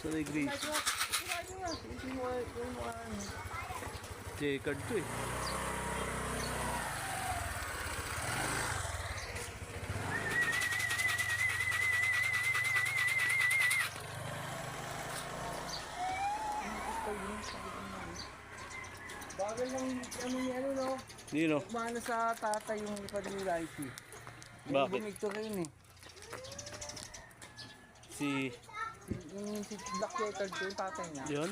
Sanay Grace. Checkered to eh. Bagay ng ano ni ano no? Nino? Kumana sa tatay yung lipad ni Righty. Bakit? Bumigto rin eh. Si Si Black Checkered ko yung tatay niya. yun?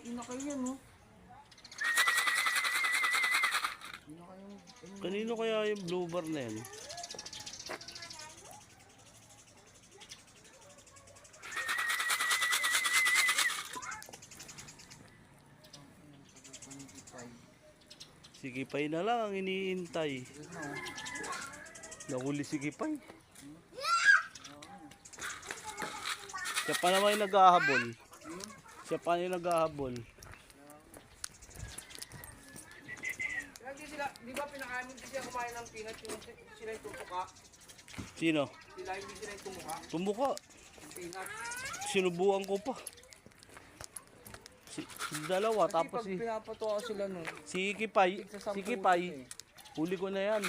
Inakay yan no? Kanino kaya yung blue bar na yan? Si Kipay na lang ang iniintay. Nahuli si Kipay. Siya pa naman yung naghahabol. Siya pa yung naghahabol. Di ba pinakain din siya kumain ng peanut yung sila yung tumuka? Sino? Sila hindi sila yung tumuka? Tumuka. Yung peanut. Sinubuan ko pa. Si dalawa Kasi tapos pag pinapatuwa sila nun, si Kipay, huli ko na yan.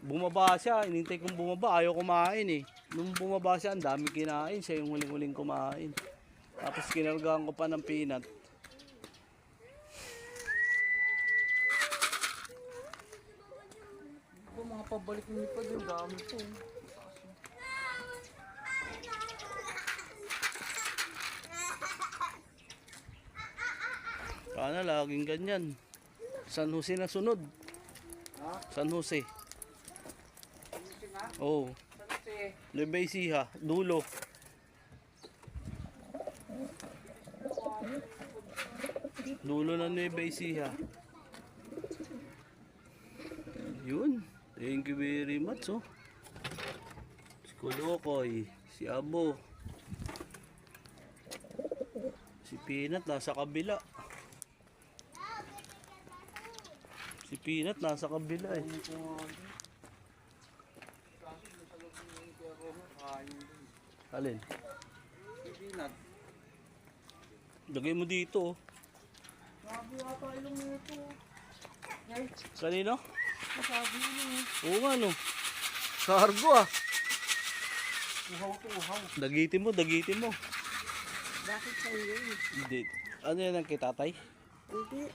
Bumaba siya, inintay kong bumaba, ayaw kumain eh. Nung bumaba siya, ang dami kinain, siya yung huling-huling kumain. Tapos kinargahan ko pa ng peanut. ito mga pabalik ng lipad yung dami po. Sana laging ganyan. San Jose na sunod. Ha? San Jose. Ayusin nga? Oh, Kasi, Nueva Ecija, dulo. Dulo ng Nueva Ecija. Yun. Thank you very much, oh. Si Kolokoy, si Abo. Si Peanut nasa kabila. Si Peanut nasa kabila eh. Alin? si peanut. Lagay mo dito, oh. Sabi ata ilong nito. Ay, Kanino? sabi yun eh. Oo nga, no. Cargo, ah. Uhaw to uhaw. Dagitin mo, dagitin mo. Bakit sa'yo yun? Hindi. Ano yan ang kay tatay? Hindi.